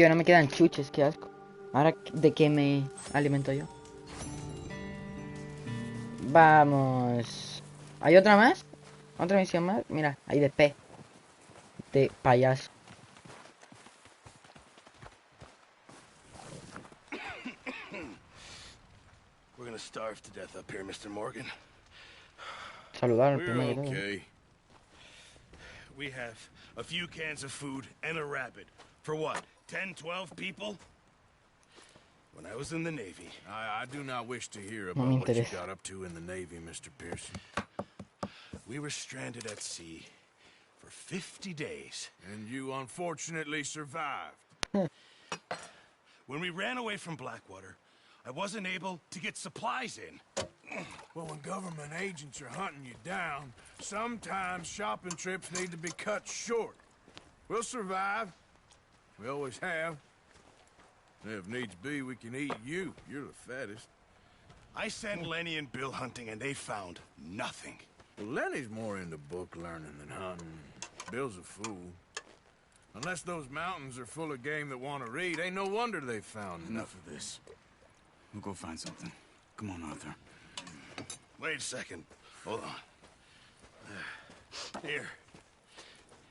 tío, no me quedan chuches, qué asco. Ahora, ¿de qué me alimento yo? Vamos. ¿Hay otra más? ¿Otra misión más? Mira, hay de pez. De payaso. We're gonna starve to death up here, Mr. Morgan. Saludar We're primero que todo. okay. We have a few cans of food and a rabbit. For what? 10, 12 people? When I was in the Navy. I do not wish to hear No about me what you interesa. got up to in the Navy, Mr. Pearson. We were stranded at sea for 50 days. And you unfortunately survived. When we ran away from Blackwater, I wasn't able to get supplies in. Well, when government agents are hunting you down, sometimes shopping trips need to be cut short. We'll survive. We always have. If needs be, we can eat you. You're the fattest. I sent Lenny and Bill hunting, and they found nothing. Well, Lenny's more into book learning than hunting. Bill's a fool. Unless those mountains are full of game that want to read, ain't no wonder they found Enough of this. We'll go find something. Come on, Arthur. Wait a second. Hold on. Here.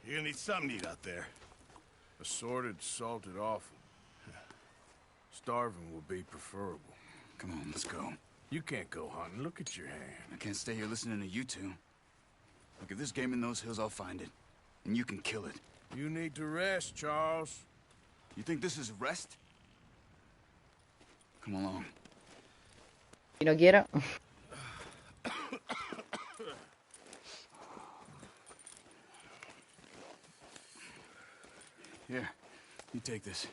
You're gonna need something to eat out there. Assorted, salted offal. Starving will be preferable. Come on, let's go. You can't go hunting. Look at your hand. I can't stay here listening to you two. Look, if there's game in those hills, I'll find it. And you can kill it. You need to rest, Charles. You think this is rest? Come along. Si no quiero. Here, you take this.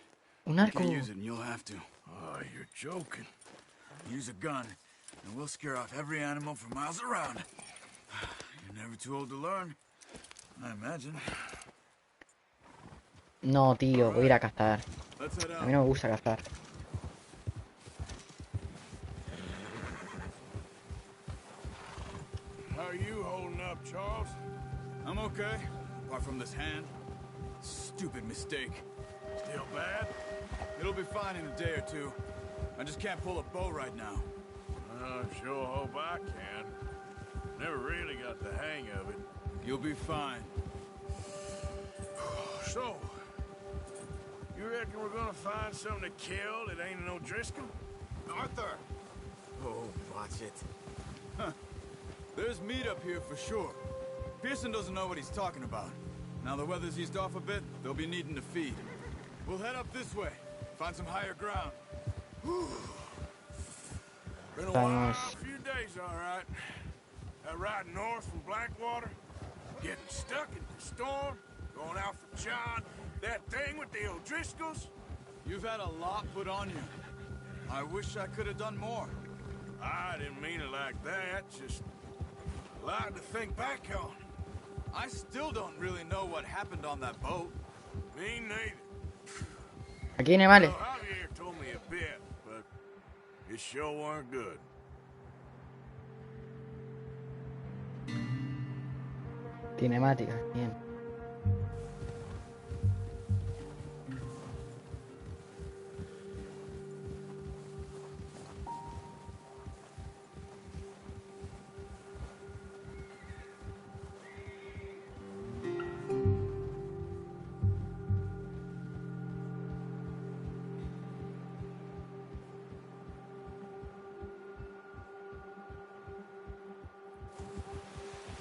Un You arco. can't use it, and you'll have to. Oh, you're joking. Use a gun, and we'll scare off every animal for miles around. You're never too old to learn, I imagine. No, tío, voy a ir a cazar. Let's head A out. mí no me gusta cazar. How are you holding up, Charles? I'm okay, apart from this hand. Stupid mistake. Still bad? It'll be fine in a day or two. I just can't pull a bow right now. I sure hope I can. Never really got the hang of it. You'll be fine. So, you reckon we're gonna find something to kill that ain't no Driscoll? Arthur! Oh, watch it. Huh. There's meat up here for sure. Pearson doesn't know what he's talking about. Now the weather's eased off a bit, they'll be needing to feed. We'll head up this way, find some higher ground. Been a while, a few days, all right. That ride north from Blackwater, getting stuck in the storm, going out for John, that thing with the O'Driscolls. You've had a lot put on you. I wish I could have done more. I didn't mean it like that, just a lot to think back on. I still don't really know what happened on that boat. Me neither. Aquí hay animales. Well, Javier told me a bit, but it sure weren't good. Cinemática, bien.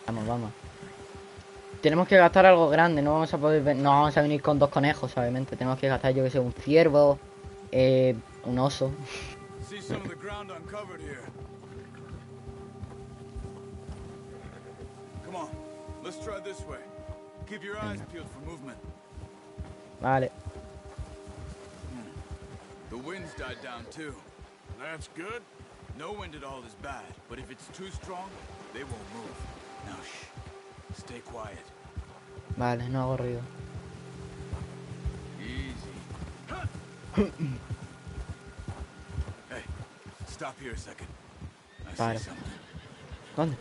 Vamos, vamos. Tenemos que gastar algo grande, no vamos a poder no vamos a venir con dos conejos, obviamente. Tenemos que gastar, yo que sé, un ciervo, un oso. See some of the ground uncovered here. Come on, let's try this way. Keep your eyes peeled for movement. Vale. The wind's died down too. That's good. No wind at all is bad, but if it's too strong, they won't move. Now shh. Stay quiet. Vale, no hago ruido. Easy. Hey, stop here a second. I Vale. see something. ¿Dónde?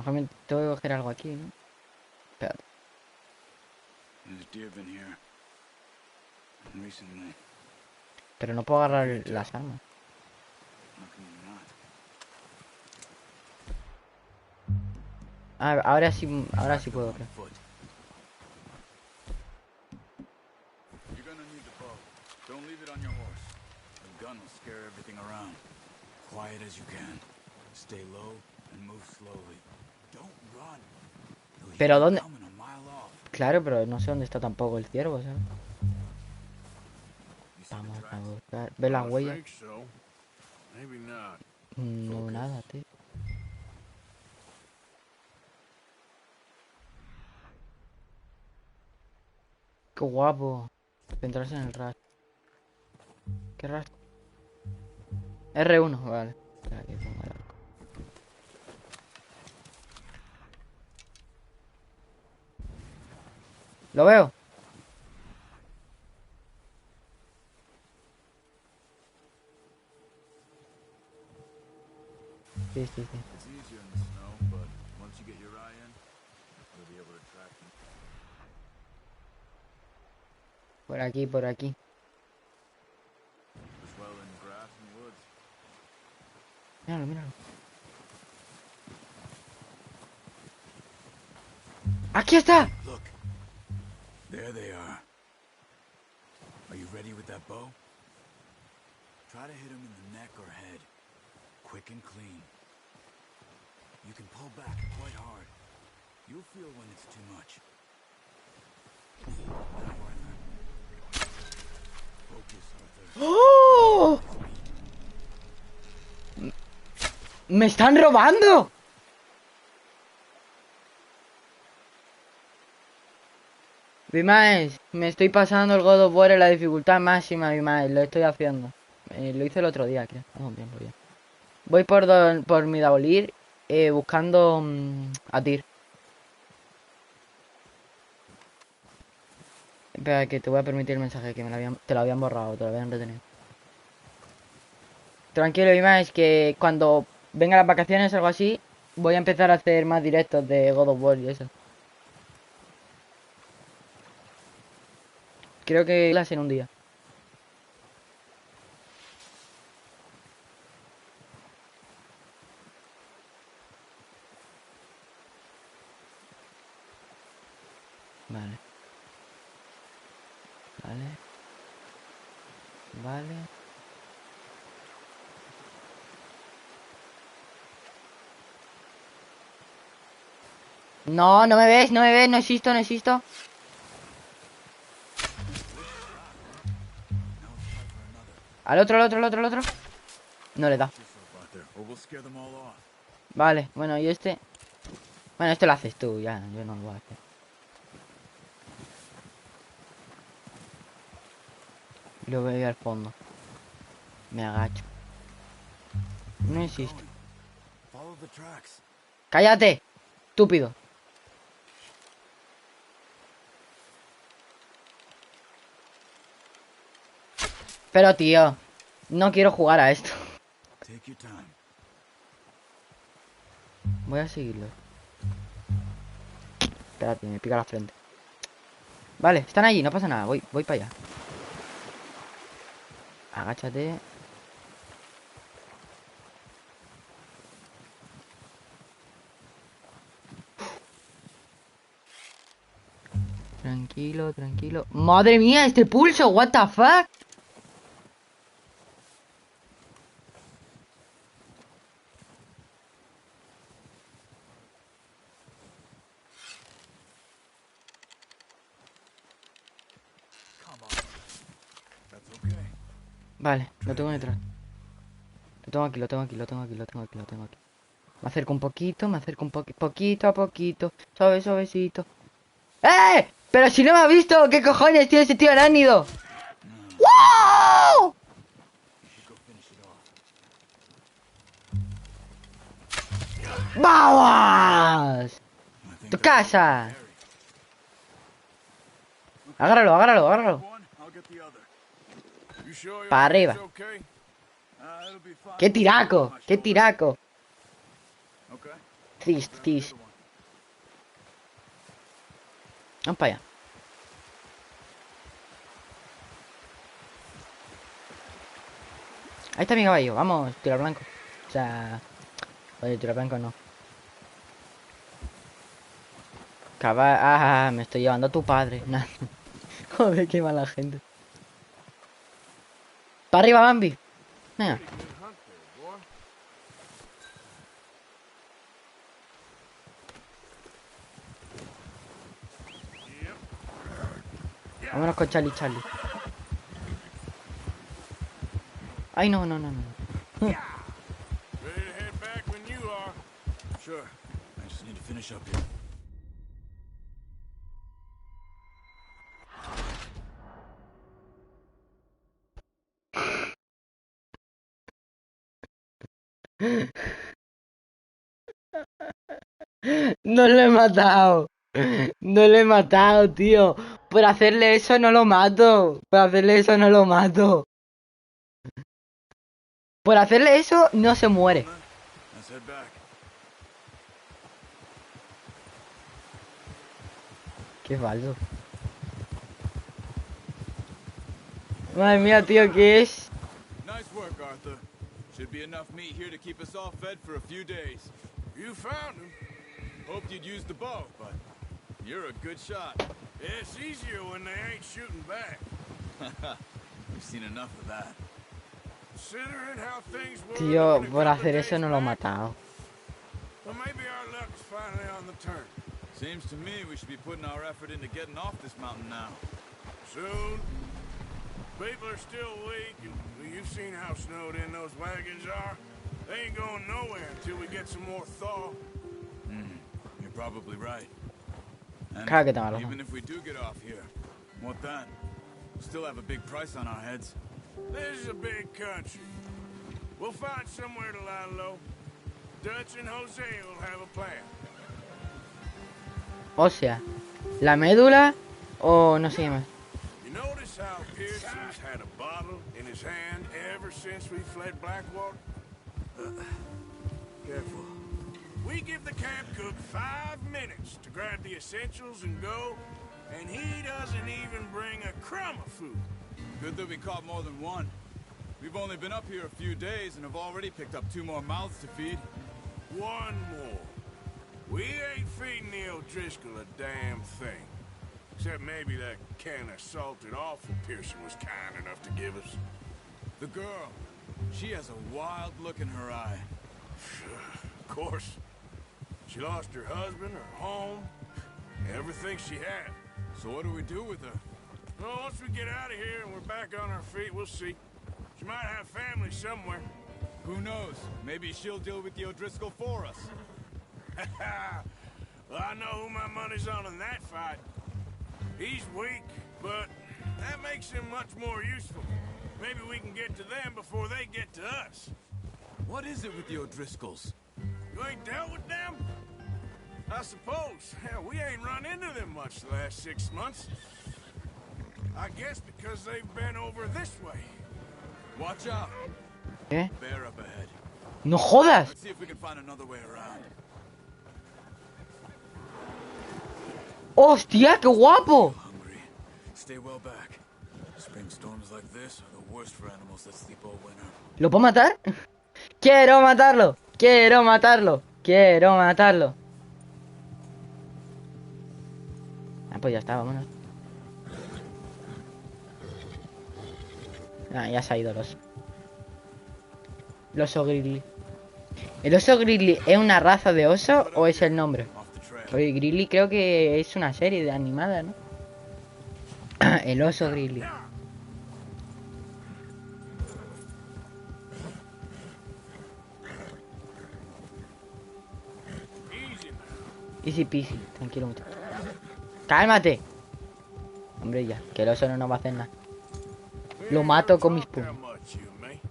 mejor me tengo que coger algo aquí, ¿no? Espérate. There's deer been here. And recently, Pero no puedo agarrar las armas. how can you not? Ah, ahora sí puedo, creo. Foot. You're gonna need the bow. Don't leave it on your horse. The gun will scare everything around. Quiet as you can. Stay low and move slowly. Don't run. You'll hear Pero them ¿dónde? coming a mile off. Claro, pero no sé dónde está tampoco el ciervo, ¿sabes? You see the Vamos a tracks? buscar. ¿Ves las I huellas? think so. Maybe not. No, nada, tío. Qué guapo. Centrarse en el rastro. ¿Qué rastro? R1, vale. Espera, que pongo el arco. ¿Lo veo? Sí, sí, sí. It's easier in the snow, but once you get your eye in, you'll be able to track them. Por aquí, por aquí. As well in grass and woods. Míralo, míralo. ¡Aquí está! Look. There they are. Are you ready with that bow? Try to hit him in the neck or head. Quick and clean. You can pull back quite hard. You'll feel when it's too much. Now, Arthur. Focus, Arthur. ¡Oh! ¡Me están robando! Bimaes, me estoy pasando el God of War en la dificultad máxima, Bimaes, lo estoy haciendo. Lo hice el otro día, creo. Oh, bien, bien. Voy por mi Dabolir buscando a Tyr. Espera, que te voy a permitir el mensaje, que te lo habían borrado, te lo habían retenido. Tranquilo, Bimaes, que cuando vengan las vacaciones o algo así, voy a empezar a hacer más directos de God of War y eso. Creo que las en un día. Vale. Vale. Vale. No, no me ves, no me ves, no existo, no existo. Al otro, al otro, al otro, al otro. No le da. Vale, bueno, y este. Bueno, esto lo haces tú, ya, yo no lo voy a hacer. Lo veo al fondo. Me agacho. No existe. ¡Cállate! Estúpido. Pero tío, no quiero jugar a esto. Voy a seguirlo. Espérate, me pica la frente. Vale, están allí, no pasa nada, voy para allá. Agáchate. Tranquilo, tranquilo. ¡Madre mía, este pulso! ¿What the fuck? Vale, lo tengo detrás. Lo tengo aquí, lo tengo aquí, lo tengo aquí, lo tengo aquí, lo tengo aquí. Me acerco un poquito, me acerco un poquito a poquito. Suave, suavecito. ¡Eh! Pero si no me ha visto, ¿qué cojones tiene ese tío arácnido? ¡Wow! ¡Vamos! ¡Tu casa! Agárralo, agárralo, agárralo. Para arriba. ¡Qué tiraco! ¡Qué tiraco! Tristis. Vamos para allá. Ahí está mi caballo, vamos, tiro blanco. O sea... Oye, tiro blanco no. Caballo... Ah, me estoy llevando a tu padre. Nah. Joder, qué mala gente. Para arriba, Bambi. Venga. Vámonos con Charlie. Ay, no. Ready to head back when you are. Sure. I just need to finish up here. No lo he matado. No lo he matado, tío. Por hacerle eso no lo mato. Por hacerle eso no lo mato. Por hacerle eso no se muere. Let's head back. Qué falso. Madre mía, tío, ¿qué es? Nice work, Arthur. Should be enough meat here to keep us all fed for a few days. You found him. Hoped you'd use the bow, but you're a good shot. It's easier when they ain't shooting back. We've seen enough of that. Considering how things were Tío, looking a por couple hacer eso days no lo he back, matado. well, maybe our luck's finally on the turn. Seems to me we should be putting our effort into getting off this mountain now. Soon. People are still weak, and well, you've seen how snowed in those wagons are. They ain't going nowhere until we get some more thaw. You're probably right. And Claro que tengo razón. even if we do get off here, what then? We'll still have a big price on our heads. This is a big country. We'll find somewhere to lie low. Dutch and Jose will have a plan. O sea, la médula o no sé qué más. You notice how Pearson's had a bottle in his hand ever since we fled Blackwater? Careful. We give the camp cook 5 minutes to grab the essentials and go, and he doesn't even bring a crumb of food. Good that we caught more than one. We've only been up here a few days and have already picked up 2 more mouths to feed. One more. We ain't feeding the O'Driscoll a damn thing. Except maybe that can of salted offal Pearson was kind enough to give us. The girl, she has a wild look in her eye. Of course. She lost her husband, her home, everything she had. So what do we do with her? Well, once we get out of here and we're back on our feet, we'll see. She might have family somewhere. Who knows? Maybe she'll deal with the O'Driscoll for us. Well, I know who my money's on in that fight. He's weak, but that makes him much more useful. Maybe we can get to them before they get to us. What is it with the O'Driscolls? You ain't dealt with them? I suppose. Hell, we ain't run into them much the last 6 months. I guess because they've been over this way. Watch out. ¿Qué? Bear up ahead. ¡No jodas! Let's see if we can find another way around. ¡Hostia, qué guapo! Hungry. Stay well back. Spring storms like this are the worst for animals that sleep all winter. ¿Lo puedo matar? ¡Quiero matarlo! ¡Quiero matarlo! ¡Quiero matarlo! Ah, pues ya está, vámonos. Ah, ya se ha ido el oso. El oso grizzly. ¿El oso grizzly es una raza de oso o es el nombre? Off the trail. Porque grizzly creo que es una serie de animada, ¿no? El oso grizzly. Easy now. Easy peasy, tranquilo muchacho. ¡Cálmate! Hombre, ya, que el oso no nos va a hacer nada. Lo mato con mis puños. How much, you and me?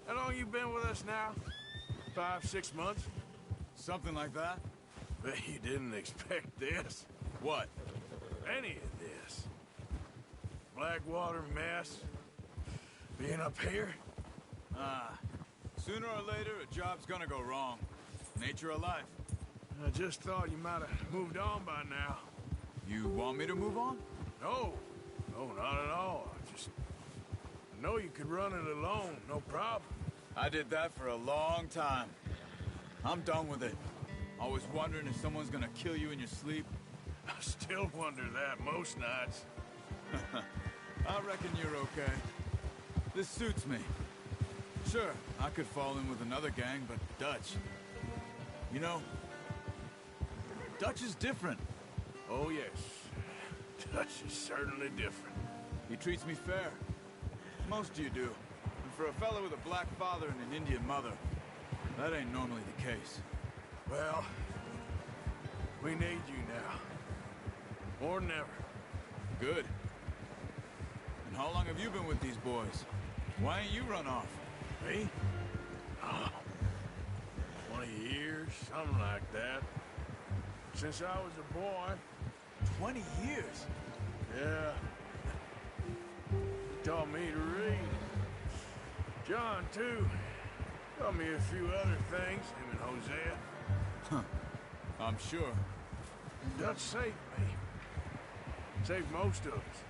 How long you been with us now? 5, 6 months? Something like that? Bet you didn't expect this. What? Any of this. Blackwater mess. Being up here. Ah. Sooner or later, a job's gonna go wrong. Nature of life. I just thought you might have moved on by now. You want me to move on? No, no, not at all. I know you could run it alone, no problem. I did that for a long time. I'm done with it. Always wondering if someone's gonna kill you in your sleep. I still wonder that most nights. I reckon you're okay. This suits me. Sure, I could fall in with another gang, but Dutch... You know, Dutch is different. Oh, yes. Dutch is certainly different. He treats me fair. Most of you do. And for a fellow with a black father and an Indian mother, that ain't normally the case. Well, we need you now. More than ever. Good. And how long have you been with these boys? Why ain't you run off? Me? Oh, 20 years, something like that. Since I was a boy. 20 years? Yeah. He taught me to read. John, too. Taught me a few other things, him and Hosea. Huh. I'm sure. Dutch saved me. Saved most of us.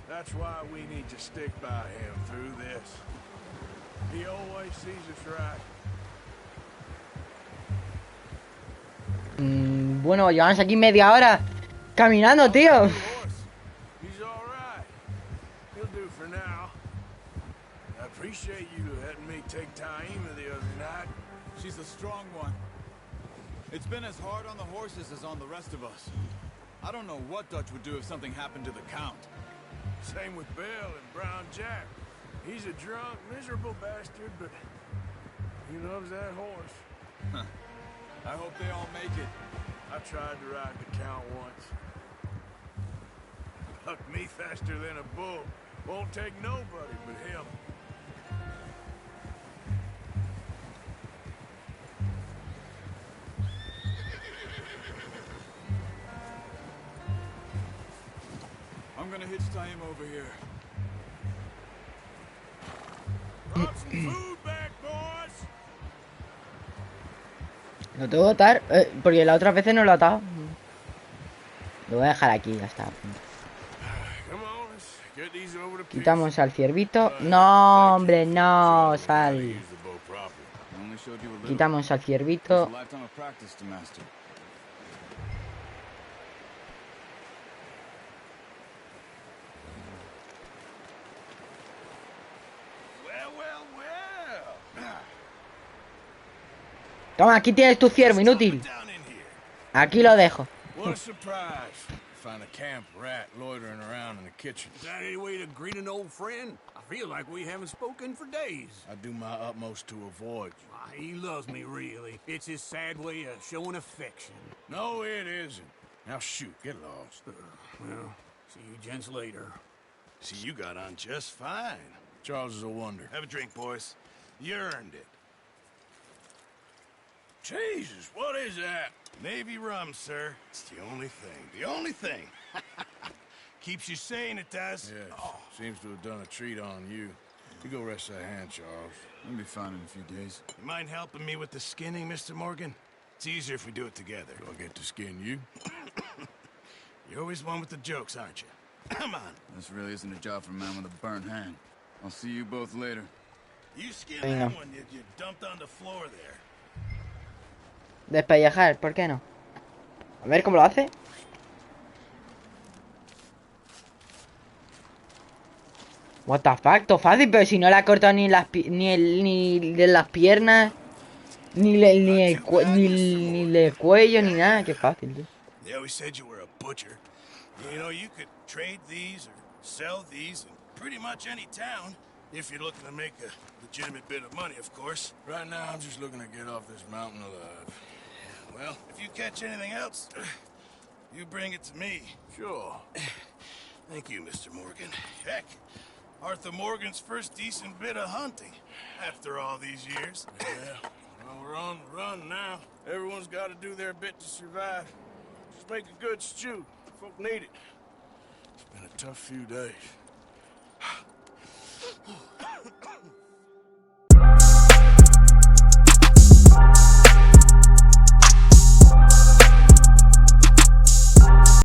That's why we need to stick by him through this. He always sees us right. Bueno, llevamos aquí media hora caminando, tío. He's all right. He'll do for now. I appreciate you letting me take Taima the other night. She's a strong one. It's been as hard on the horses as on the rest of us. I don't know what Dutch would do if something happened to the Count. Same with Bill and Brown Jack. He's a drunk, miserable bastard, but he loves that horse. Huh. I hope they all make it. I tried to ride the Count once. Bucked me faster than a bull. Won't take nobody but him. I'm gonna hitch Taima over here. Brought some food back, boys. Lo tengo que atar, porque la otra vez no lo he atado. Lo voy a dejar aquí, ya está. Come on, let's get these over to Quitamos al ciervito. No, hombre, no, sal. Quitamos al ciervito. Toma, aquí tienes tu ciervo, inútil. Aquí lo dejo. What a surprise. Find a camp rat loitering around in the kitchen. Is that any way to greet an old friend? I feel like we haven't spoken for days. I do my utmost to avoid you. Why, he loves me, really. It's his sad way of showing affection. No, it isn't. Now shoot, get lost. Well, see you gents later. See, you got on just fine. Charles is a wonder. Have a drink, boys. You earned it. Jesus, what is that? Navy rum, sir. It's the only thing. The only thing. Keeps you sane, it does. Yes, seems to have done a treat on you. You go rest that hand, Charles. I'll be fine in a few days. You mind helping me with the skinning, Mr. Morgan? It's easier if we do it together. Do I get to skin you? You're always one with the jokes, aren't you? Come on. This really isn't a job for a man with a burnt hand. I'll see you both later. You skin that one you dumped on the floor there. Despellejar, ¿por qué no? A ver cómo lo hace. What the fuck, todo fácil, pero si no le ha cortado ni ni de las piernas, ni el cuello, ni nada. Qué fácil, tío. They always said you were a butcher. You know, you could trade these or sell these in pretty much any town. If you're looking to make a legitimate bit of money, of course. Right now, I'm just looking to get off this mountain alive. Well, if you catch anything else, you bring it to me. Sure. Thank you, Mr. Morgan. Heck, Arthur Morgan's first decent bit of hunting after all these years. Yeah, well, we're on the run now. Everyone's got to do their bit to survive. Just make a good stew. Folk need it. It's been a tough few days.